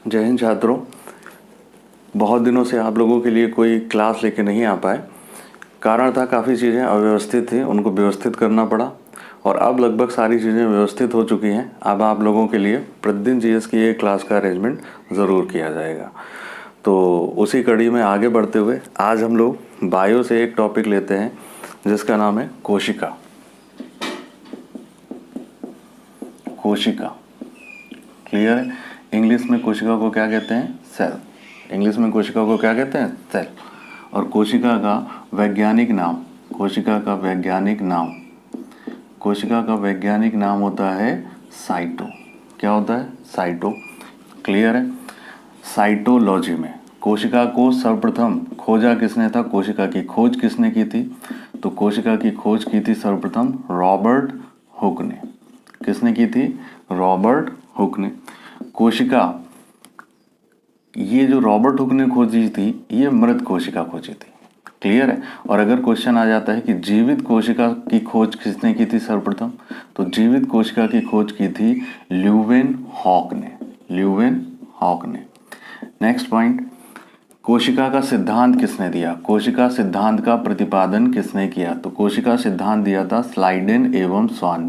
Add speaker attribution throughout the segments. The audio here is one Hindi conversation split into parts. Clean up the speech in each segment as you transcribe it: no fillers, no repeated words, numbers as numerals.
Speaker 1: जय हिंद छात्रों। बहुत दिनों से आप लोगों के लिए कोई क्लास लेके नहीं आ पाए। कारण था काफ़ी चीज़ें अव्यवस्थित थी, उनको व्यवस्थित करना पड़ा और अब लगभग सारी चीज़ें व्यवस्थित हो चुकी हैं। अब आप लोगों के लिए प्रतिदिन जीएस की एक क्लास का अरेंजमेंट ज़रूर किया जाएगा। तो उसी कड़ी में आगे बढ़ते हुए आज हम लोग बायो से एक टॉपिक लेते हैं जिसका नाम है कोशिका। कोशिका क्लियर है। इंग्लिश में कोशिका को क्या कहते हैं? सेल। इंग्लिश में कोशिका को क्या कहते हैं? सेल। और कोशिका का वैज्ञानिक नाम, कोशिका का वैज्ञानिक नाम होता है साइटो। क्या होता है? साइटो। क्लियर है। साइटोलॉजी में कोशिका को सर्वप्रथम खोजा किसने था? कोशिका की खोज किसने की थी? तो कोशिका की खोज की थी सर्वप्रथम रॉबर्ट हुक ने। किसने की थी? रॉबर्ट हुक ने। कोशिका, ये जो रॉबर्ट हुक ने खोजी थी, ये मृत कोशिका खोजी थी। क्लियर है। और अगर क्वेश्चन आ जाता है कि जीवित कोशिका की खोज किसने की थी सर्वप्रथम, तो जीवित कोशिका की खोज की थी ल्यूवेनहॉक ने। नेक्स्ट पॉइंट, कोशिका का सिद्धांत किसने दिया? कोशिका सिद्धांत का प्रतिपादन किसने किया? तो कोशिका सिद्धांत दिया था स्लाइडेन एवं स्वान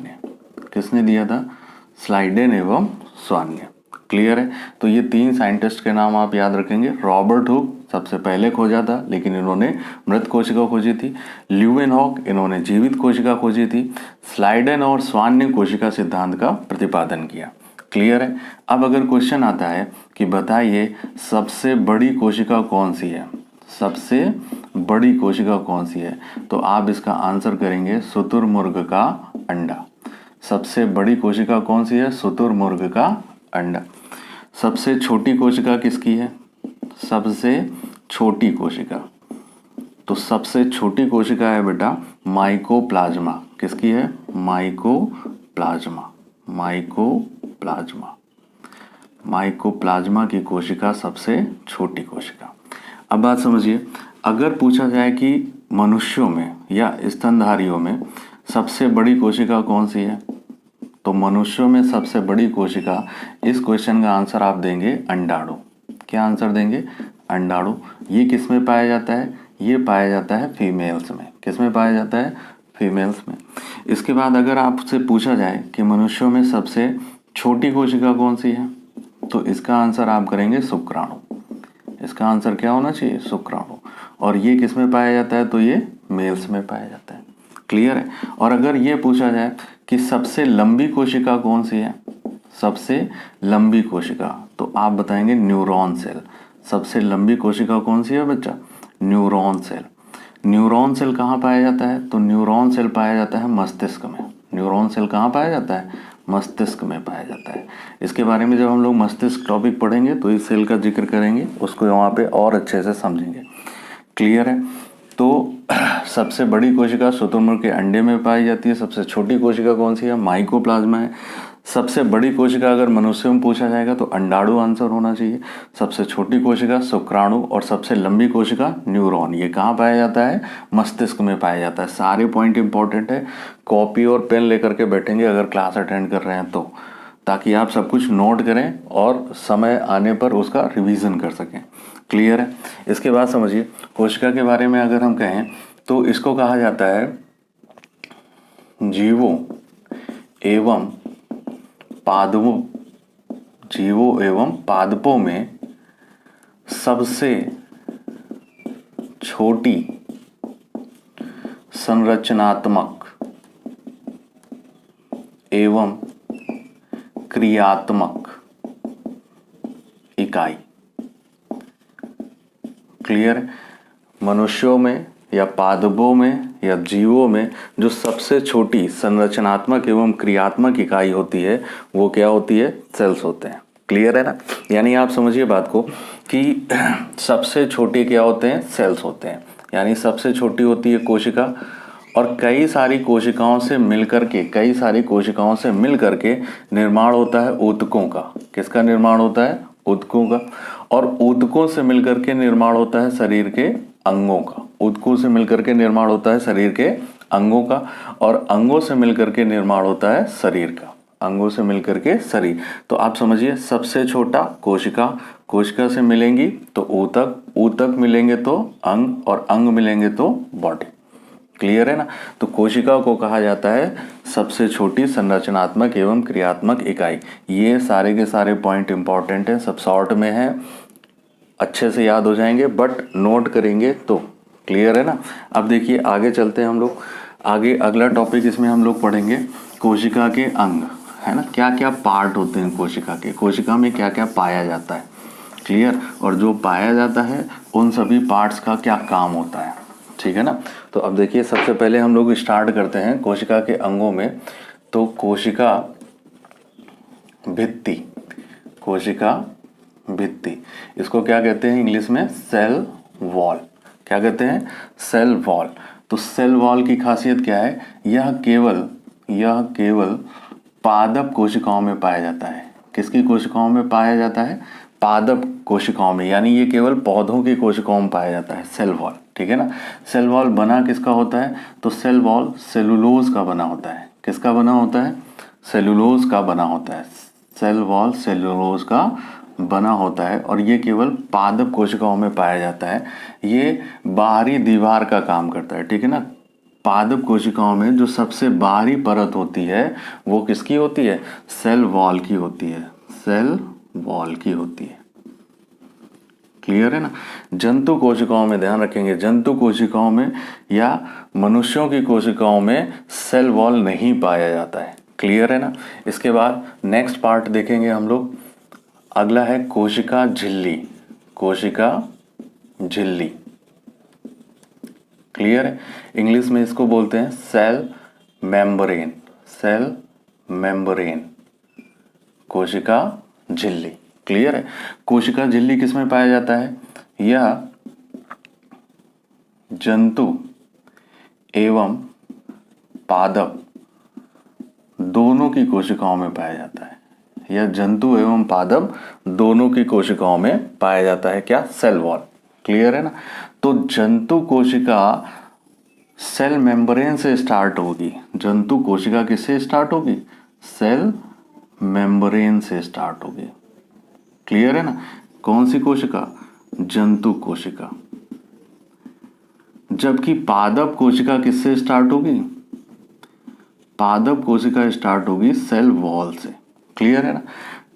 Speaker 1: ने। किसने दिया था? स्लाइडेन एवं स्वान ने। क्लियर है। तो ये तीन साइंटिस्ट के नाम आप याद रखेंगे। रॉबर्ट हुक सबसे पहले खोजा था, लेकिन इन्होंने मृत कोशिका खोजी थी। ल्यूवेनहॉक, इन्होंने जीवित कोशिका खोजी थी। स्लाइडेन और स्वान ने कोशिका सिद्धांत का प्रतिपादन किया। क्लियर है। अब अगर क्वेश्चन आता है कि बताइए सबसे बड़ी कोशिका कौन सी है, सबसे बड़ी कोशिका कौन सी है, तो आप इसका आंसर करेंगे शुतुरमुर्ग का अंडा। सबसे बड़ी कोशिका कौन सी है? शुतुरमुर्ग का अंडा। सबसे छोटी कोशिका किसकी है? सबसे छोटी कोशिका, तो सबसे छोटी कोशिका है बेटा माइकोप्लाज्मा। किसकी है? माइकोप्लाज्मा की कोशिका सबसे छोटी कोशिका। अब बात समझिए, अगर पूछा जाए कि मनुष्यों में या स्तनधारियों में सबसे बड़ी कोशिका कौन सी है, तो मनुष्यों में सबसे बड़ी कोशिका, इस क्वेश्चन का आंसर आप देंगे अंडाणु। क्या आंसर देंगे? अंडाणु। ये किस में पाया जाता है? ये पाया जाता है फीमेल्स में। किस में पाया जाता है? फीमेल्स में। इसके बाद अगर आपसे पूछा जाए कि मनुष्यों में सबसे छोटी कोशिका कौन सी है, तो इसका आंसर आप करेंगे शुक्राणु। इसका आंसर क्या होना चाहिए? शुक्राणु। और ये किस में पाया जाता है? तो ये मेल्स में पाया जाता है। क्लियर है। और अगर ये पूछा जाए कि सबसे लंबी कोशिका कौन सी है, सबसे लंबी कोशिका, तो आप बताएंगे न्यूरॉन सेल। सबसे लंबी कोशिका कौन सी है बच्चा? Neuron cell. न्यूरॉन सेल कहाँ पाया जाता है? तो न्यूरॉन सेल पाया जाता है मस्तिष्क में। न्यूरॉन सेल कहाँ पाया जाता है? मस्तिष्क में पाया जाता है। इसके बारे में जब हम लोग मस्तिष्क टॉपिक पढ़ेंगे तो इस सेल का जिक्र करेंगे, उसको वहाँ पे और अच्छे से समझेंगे। क्लियर है। तो सबसे बड़ी कोशिका शुतुरमुर्ग के अंडे में पाई जाती है। सबसे छोटी कोशिका कौन सी है? माइकोप्लाज्मा है। सबसे बड़ी कोशिका अगर मनुष्य में पूछा जाएगा तो अंडाणु आंसर होना चाहिए। सबसे छोटी कोशिका शुक्राणु और सबसे लंबी कोशिका न्यूरॉन। ये कहाँ पाया जाता है? मस्तिष्क में पाया जाता है। सारे पॉइंट इंपॉर्टेंट है। कॉपी और पेन लेकर के बैठेंगे अगर क्लास अटेंड कर रहे हैं तो, ताकि आप सब कुछ नोट करें और समय आने पर उसका रिवीजन कर सकें। क्लियर है। इसके बाद समझिए, कोशिका के बारे में अगर हम कहें तो इसको कहा जाता है जीवों एवं पादपों में सबसे छोटी संरचनात्मक एवं क्रियात्मक इकाई। क्लियर। मनुष्यों में या पादपों में या जीवों में जो सबसे छोटी संरचनात्मक एवं क्रियात्मक इकाई होती है वो क्या होती है? सेल्स होते हैं। क्लियर है ना। यानी आप समझिए बात को कि सबसे छोटे क्या होते हैं? सेल्स होते हैं। यानी सबसे छोटी होती है कोशिका और कई सारी कोशिकाओं से मिलकर के निर्माण होता है ऊतकों का। किसका निर्माण होता है? ऊतकों का। और ऊतकों से मिलकर के निर्माण होता है शरीर के अंगों का। ऊतकों से मिलकर के निर्माण होता है शरीर के अंगों का और अंगों से मिलकर के निर्माण होता है शरीर का। अंगों से मिलकर के शरीर। तो आप समझिए, सबसे छोटा कोशिका, कोशिका से मिलेंगी तो ऊतक, ऊतक मिलेंगे तो अंग, और अंग मिलेंगे तो बॉडी। क्लियर है ना। तो कोशिका को कहा जाता है सबसे छोटी संरचनात्मक एवं क्रियात्मक इकाई। ये सारे के सारे पॉइंट इंपॉर्टेंट हैं, सब शॉर्ट में है, अच्छे से याद हो जाएंगे, बट नोट करेंगे तो। क्लियर है ना। अब देखिए आगे चलते हैं हम लोग। आगे अगला टॉपिक इसमें हम लोग पढ़ेंगे कोशिका के अंग, है ना। क्या क्या पार्ट होते हैं कोशिका के, कोशिका में क्या क्या पाया जाता है। क्लियर। और जो पाया जाता है उन सभी पार्ट्स का क्या काम होता है, ठीक है ना। तो अब देखिए सबसे पहले हम लोग स्टार्ट करते हैं कोशिका के अंगों में। तो कोशिका भित्ति, कोशिका भित्ति, इसको क्या कहते हैं इंग्लिश में, सेल वॉल। क्या कहते हैं, सेल वॉल। तो सेल वॉल की खासियत क्या है, यह केवल पादप कोशिकाओं में पाया जाता है। किसकी कोशिकाओं में पाया जाता है, पादप कोशिकाओं में, यानी ये केवल पौधों की कोशिकाओं में पाया जाता है सेल वॉल, ठीक है ना। सेल वॉल बना किसका होता है, तो सेल वॉल सेलुलोज का बना होता है। किसका बना होता है, सेलुलोज का बना होता है। सेल वॉल सेलुलोज का बना होता है और ये केवल पादप कोशिकाओं में पाया जाता है। ये बाहरी दीवार का काम करता है, ठीक है ना। पादप कोशिकाओं में जो सबसे बाहरी परत होती है वो किसकी होती है, सेल वॉल की होती है, सेल वॉल की होती है। क्लियर है ना। जंतु कोशिकाओं में ध्यान रखेंगे, जंतु कोशिकाओं में या मनुष्यों की कोशिकाओं में सेल वॉल नहीं पाया जाता है। क्लियर है ना। इसके बाद नेक्स्ट पार्ट देखेंगे हम लोग। अगला है कोशिका झिल्ली, कोशिका झिल्ली। क्लियर है। इंग्लिश में इसको बोलते हैं सेल मेम्ब्रेन, सेल मेम्ब्रेन, कोशिका झिल्ली। क्लियर है। कोशिका झिल्ली किस में पाया जाता है, यह जंतु एवं पादप दोनों की कोशिकाओं में पाया जाता है। यह जंतु एवं पादप दोनों की कोशिकाओं में पाया जाता है, क्या, सेल वॉल। क्लियर है ना। तो जंतु कोशिका सेल मेम्ब्रेन से स्टार्ट होगी। जंतु कोशिका किससे स्टार्ट होगी, सेल मेम्ब्रेन से स्टार्ट होगी। क्लियर है ना। कौन सी कोशिका, जंतु कोशिका। जबकि पादप कोशिका किससे स्टार्ट होगी, पादप कोशिका स्टार्ट होगी सेल वॉल से। क्लियर है ना।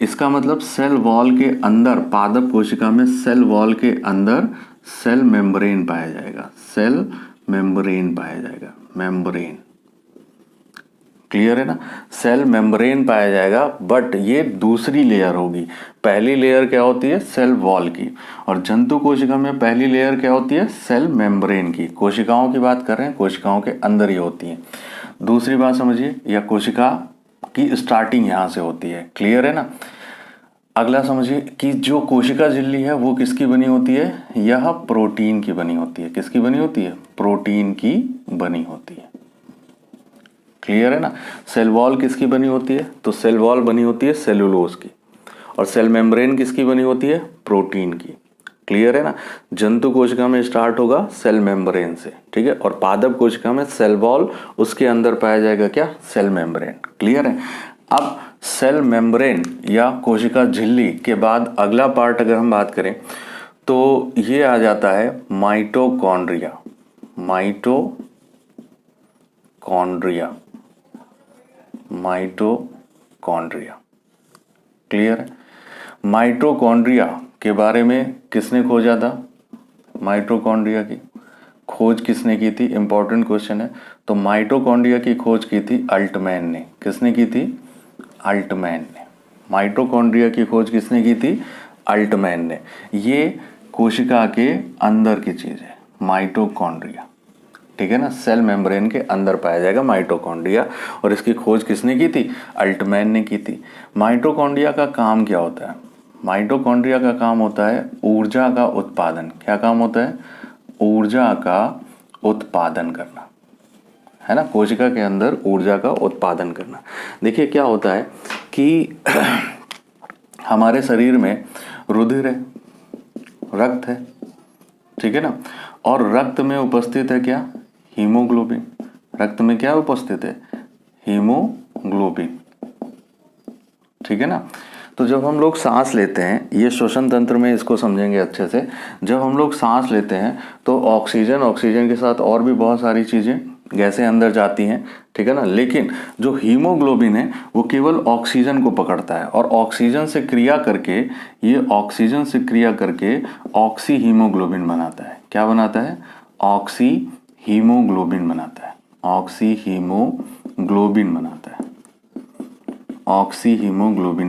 Speaker 1: इसका मतलब सेल वॉल के अंदर, पादप कोशिका में सेल वॉल के अंदर सेल मेम्ब्रेन पाया जाएगा, सेल मेम्ब्रेन पाया जाएगा, मेम्ब्रेन। क्लियर है ना। सेल मेम्ब्रेन पाया जाएगा, बट ये दूसरी लेयर होगी। पहली लेयर क्या होती है, सेल वॉल की, और जंतु कोशिका में पहली लेयर क्या होती है, सेल मेम्ब्रेन की। कोशिकाओं की बात कर रहे हैं, कोशिकाओं के अंदर ही होती है। दूसरी बात समझिए, यह कोशिका की स्टार्टिंग यहां से होती है। क्लियर है ना। अगला समझिए कि जो कोशिका झिल्ली है वो किसकी बनी होती है, यह प्रोटीन की बनी होती है। किसकी बनी होती है, प्रोटीन की बनी होती है। क्लियर है ना। सेल वॉल किसकी बनी होती है, तो सेल वॉल बनी होती है सेलुलोज की, और सेल मेम्ब्रेन किसकी बनी होती है, प्रोटीन की। क्लियर है ना। जंतु कोशिका में स्टार्ट होगा सेल मेम्ब्रेन से, ठीक है, और पादप कोशिका में सेल वॉल, उसके अंदर पाया जाएगा क्या, सेल मेम्ब्रेन। क्लियर है। अब सेल मेम्ब्रेन या कोशिका झिल्ली के बाद अगला पार्ट अगर हम बात करें तो ये आ जाता है माइटोकॉन्ड्रिया, माइटोकॉन्ड्रिया, माइटोकॉन्ड्रिया। क्लियर है। माइटोकॉन्ड्रिया के बारे में किसने खोजा था, माइटोकॉन्ड्रिया की खोज किसने की थी, इंपॉर्टेंट क्वेश्चन है। तो माइटोकॉन्ड्रिया की खोज की थी अल्टमैन ने। किसने की थी, अल्टमैन ने। माइटोकॉन्ड्रिया की खोज किसने की थी, अल्टमैन ने। ये कोशिका के अंदर की चीज है माइटोकॉन्ड्रिया, ठीक है ना। सेल मेम्ब्रेन के अंदर पाया जाएगा माइटोकॉन्ड्रिया, और इसकी खोज किसने की थी, अल्टमैन ने की थी। माइटोकॉन्ड्रिया का काम क्या होता है, माइटोकॉन्ड्रिया का काम होता है ऊर्जा का उत्पादन। क्या काम होता है, ऊर्जा का उत्पादन करना, है ना। कोशिका के अंदर ऊर्जा का उत्पादन करना। देखिए क्या होता है कि हमारे शरीर में रुधिर है, रक्त है, ठीक है ना, और रक्त में उपस्थित है क्या, हीमोग्लोबिन। रक्त में क्या उपस्थित है, हीमोग्लोबिन। ठीक है ना। तो जब हम लोग सांस लेते हैं, ये श्वसन तंत्र में इसको समझेंगे अच्छे से। जब हम लोग सांस लेते हैं तो ऑक्सीजन के साथ और भी बहुत सारी चीज़ें गैसें अंदर जाती हैं, ठीक है ना। लेकिन जो हीमोग्लोबिन है वो केवल ऑक्सीजन को पकड़ता है और ऑक्सीजन से क्रिया करके ऑक्सी हीमोग्लोबिन बनाता है। क्या बनाता है? ऑक्सी हीमोग्लोबिन बनाता है। ऑक्सी हीमोग्लोबिन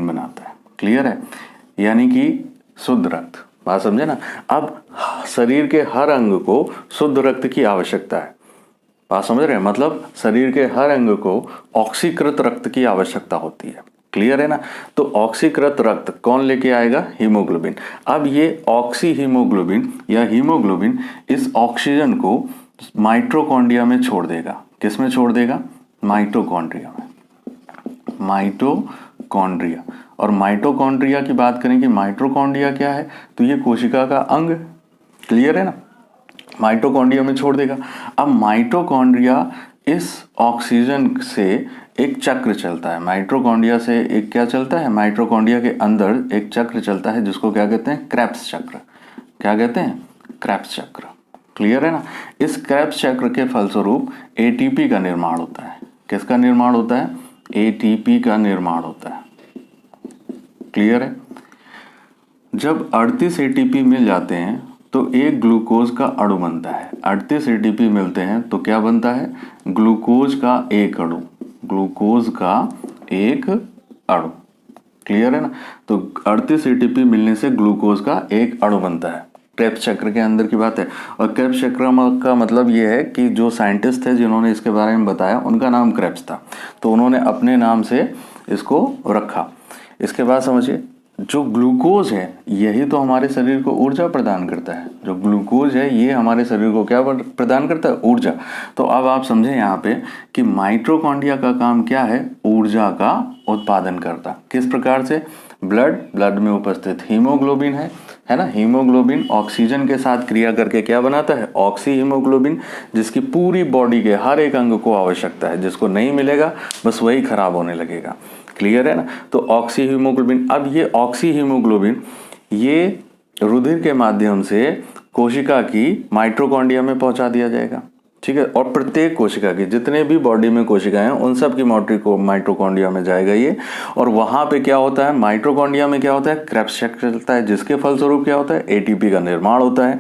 Speaker 1: बनाता है। क्लियर है? यानी कि शुद्ध रक्त। बात समझे ना। अब शरीर के हर अंग को शुद्ध रक्त की आवश्यकता है। बात समझ रहे हैं? मतलब शरीर के हर अंग को ऑक्सीकृत रक्त की आवश्यकता होती है। क्लियर है ना। तो ऑक्सीकृत रक्त कौन लेके आएगा? हीमोग्लोबिन। अब ये ऑक्सी हीमोग्लोबिन या हीमोग्लोबिन इस ऑक्सीजन को माइटोकॉन्ड्रिया में छोड़ देगा। किस में छोड़ देगा? माइटोकॉन्ड्रिया में। माइटोकॉन्ड्रिया। और माइटोकॉन्ड्रिया की बात करें कि माइटोकॉन्ड्रिया क्या है, तो ये कोशिका का अंग। क्लियर है ना। माइटोकॉन्ड्रिया में छोड़ देगा। अब माइटोकॉन्ड्रिया इस ऑक्सीजन से एक चक्र चलता है। माइटोकॉन्ड्रिया से एक क्या चलता है? माइटोकॉन्ड्रिया के अंदर एक चक्र चलता है जिसको क्या कहते हैं? क्रेब्स चक्र। क्या कहते हैं? क्रेब्स चक्र। क्लियर है ना। इस क्रेब्स चक्र के फलस्वरूप एटीपी का निर्माण होता है। किसका निर्माण होता है? एटीपी का निर्माण होता है। क्लियर है। जब 38 एटीपी मिल जाते हैं तो एक ग्लूकोज का अणु बनता है। 38 एटीपी मिलते हैं तो क्या बनता है? ग्लूकोज का एक अणु। ग्लूकोज का एक अणु। क्लियर है ना। तो 38 एटीपी मिलने से ग्लूकोज का एक अणु बनता है। क्रेब्स चक्र के अंदर की बात है। और क्रेब्स चक्र का मतलब ये है कि जो साइंटिस्ट थे जिन्होंने इसके बारे में बताया उनका नाम क्रेब्स था, तो उन्होंने अपने नाम से इसको रखा। इसके बाद समझिए, जो ग्लूकोज है यही तो हमारे शरीर को ऊर्जा प्रदान करता है। जो ग्लूकोज है ये हमारे शरीर को क्या प्रदान करता है? ऊर्जा। तो अब आप समझें यहाँ पे कि माइटोकॉन्ड्रिया का काम क्या है? ऊर्जा का उत्पादन करता। किस प्रकार से? ब्लड में उपस्थित हीमोग्लोबिन है ना। हीमोग्लोबिन ऑक्सीजन के साथ क्रिया करके क्या बनाता है? ऑक्सी हीमोग्लोबिन, जिसकी पूरी बॉडी के हर एक अंग को आवश्यकता है। जिसको नहीं मिलेगा बस वही खराब होने लगेगा। क्लियर है ना। तो ऑक्सी हीमोग्लोबिन, अब ये ऑक्सी हीमोग्लोबिन ये रुधिर के माध्यम से कोशिका की माइटोकॉन्ड्रिया में पहुंचा दिया जाएगा। ठीक है। और प्रत्येक कोशिका की, जितने भी बॉडी में कोशिकाएं हैं उन सब की माइटोकॉन्ड्रिया में जाएगा ये। और वहां पे क्या होता है? माइटोकॉन्ड्रिया में क्या होता है? क्रेब्स चक्र चलता है, जिसके फलस्वरूप क्या होता है? एटीपी का निर्माण होता है।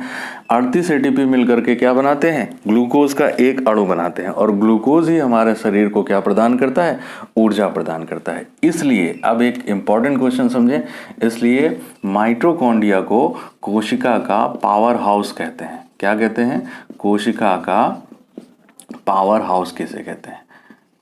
Speaker 1: 38 एटीपी मिलकर के क्या बनाते हैं? ग्लूकोज का एक अणु बनाते हैं। और ग्लूकोज ही हमारे शरीर को क्या प्रदान करता है? ऊर्जा प्रदान करता है। इसलिए अब एक इंपॉर्टेंट क्वेश्चन समझें। इसलिए माइटोकॉन्ड्रिया को कोशिका का पावर हाउस कहते हैं। क्या कहते हैं? कोशिका का पावर हाउस किसे कहते हैं?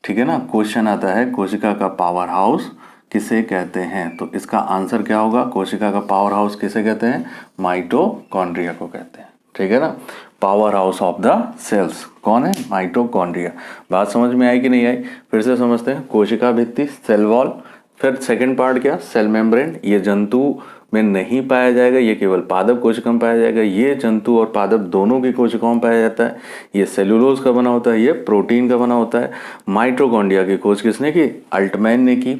Speaker 1: ठीक है ना। क्वेश्चन आता है कोशिका का पावर हाउस किसे कहते हैं, तो इसका आंसर क्या होगा? कोशिका का पावर हाउस किसे कहते हैं? माइटोकॉन्ड्रिया को कहते हैं। ठीक है ना। Power house of the cells कौन है? माइटोकॉन्ड्रिया। बात समझ में आई कि नहीं आई? फिर से समझते हैं। कोशिका भित्ति, सेल वॉल, फिर सेकंड पार्ट क्या? Cell membrane. ये जंतु में नहीं पाया जाएगा, ये केवल पादप कोशिका में पाया जाएगा। ये जंतु और पादप दोनों की कोशिकाओं में पाया जाता है। ये सेलुलोज का बना होता है, ये प्रोटीन का बना होता है। माइटोकॉन्ड्रिया की खोज किसने की? अल्टमैन ने की।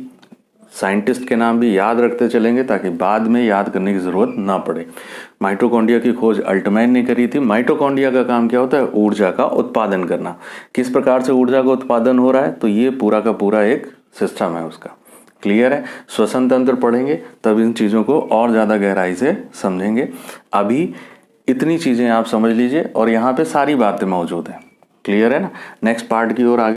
Speaker 1: साइंटिस्ट के नाम भी याद रखते चलेंगे ताकि बाद में याद करने की जरूरत ना पड़े। माइटोकॉन्ड्रिया की खोज अल्टमैन ने करी थी। माइटोकॉन्ड्रिया का काम क्या होता है? ऊर्जा का उत्पादन करना। किस प्रकार से ऊर्जा का उत्पादन हो रहा है? तो ये पूरा का पूरा एक सिस्टम है उसका। क्लियर है। श्वसन तंत्र पढ़ेंगे तब इन चीज़ों को और ज़्यादा गहराई से समझेंगे। अभी इतनी चीज़ें आप समझ लीजिए और यहाँ पे सारी बातें मौजूद हैं। क्लियर है ना। नेक्स्ट पार्ट की ओर आगे